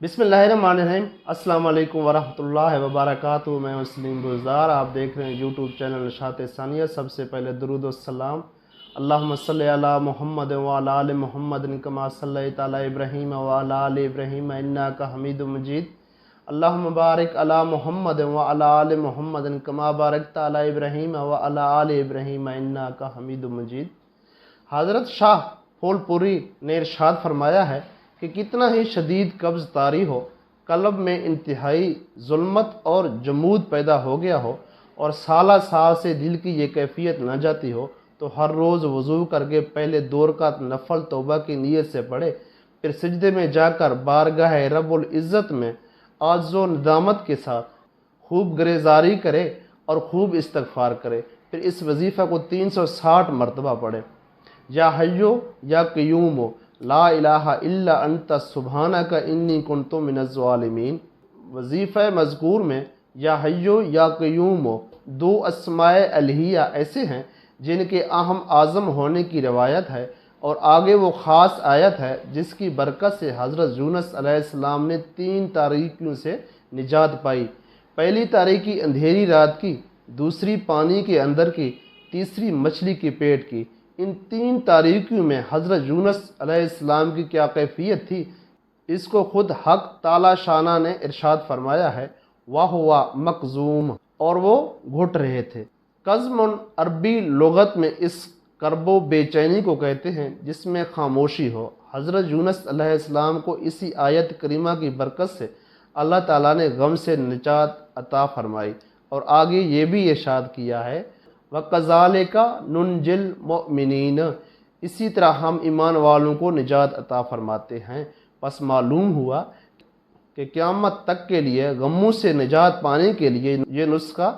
बिस्मिल्लाहिर्रहमानिर्रहीम। अस्सलाम वालेकुम वरहमतुल्लाहि वबरकातुहू। मैं मुस्लिम गुलजार, आप देख रहे हैं यूट्यूब चैनल नशात सानिया। सबसे पहले दुरूद व सलाम अल्लाहुम्मा सल्लि अला मुहम्मद व अला आलि मुहम्मद कमा सल्लैता अला इब्राहीम व अला आलि इब्राहीम इन्नका हमीदुम मजीद। अल्लाहुम्मा बारिक अला मुहम्मद व अला आलि मुहम्मद कमा बारकता अला इब्राहीम व अला आलि इब्राहीम इन्नका हमीदुम मजीद। हज़रत शाह फूलपुरी ने इरशाद फरमाया है कि कितना ही शदीद कब्ज़ तारी हो, कल्ब में इंतहाई जुल्मत और जमूद पैदा हो गया हो और साला साल से दिल की ये कैफियत न जाती हो, तो हर रोज़ वज़ू करके पहले 2 रकात नफल तौबा की नीयत से पढ़े, फिर सजदे में जाकर बारगाह रब्बुल इज़्ज़त में आज़ो नदामत के साथ खूब गरेजारी करे और खूब इस्तग़फ़ार करे। फिर इस वजीफ़ा को 360 मरतबा पढ़े। या हय्यो या क़य्यूम ला इलाहा इल्ला अंता सुब्हानका इन्नी कुन्तु मिनज़ ज़ालिमीन। वजीफ़ा मज़कूर में या हय्यो या क़य्यूम 2 अस्माए अलहिया ऐसे हैं जिनके अहम आज़म होने की रवायत है, और आगे वो ख़ास आयत है जिसकी बरकत से हज़रत यूनुस अलैहिस्सलाम ने 3 तारीकियों से निजात पाई। पहली तारीकी अंधेरी रात की, दूसरी पानी के अंदर की, तीसरी मछली के पेट की। इन 3 तारीकियों में हज़रत यूनुस अलैहिस्सलाम की क्या कैफियत थी, इसको खुद हक़ ताला शाना ने इरशाद फरमाया है, वहुवा मकज़ूम, और वो घुट रहे थे। कज़्मुन अरबी लुगत में इस करबो बेचैनी को कहते हैं जिसमें खामोशी हो। हज़रत यूनुस अलैहिस्सलाम को इसी आयत करीमा की बरकत से अल्लाह ताला ने गम से निजात अता फरमाई, और आगे ये भी इरशाद किया है, वकज़ालिका नुनजिल मुमिनीन, इसी तरह हम ईमान वालों को निजात अता फरमाते हैं। बस मालूम हुआ कि क़यामत तक के लिए गमों से निजात पाने के लिए ये नुस्खा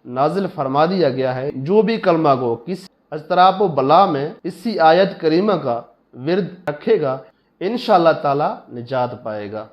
नाजिल फरमा दिया गया है। जो भी कलमा को किसी अज़तराब व बला में इसी आयत करीमा का विर्द रखेगा, इंशाअल्लाह ताला निजात पाएगा।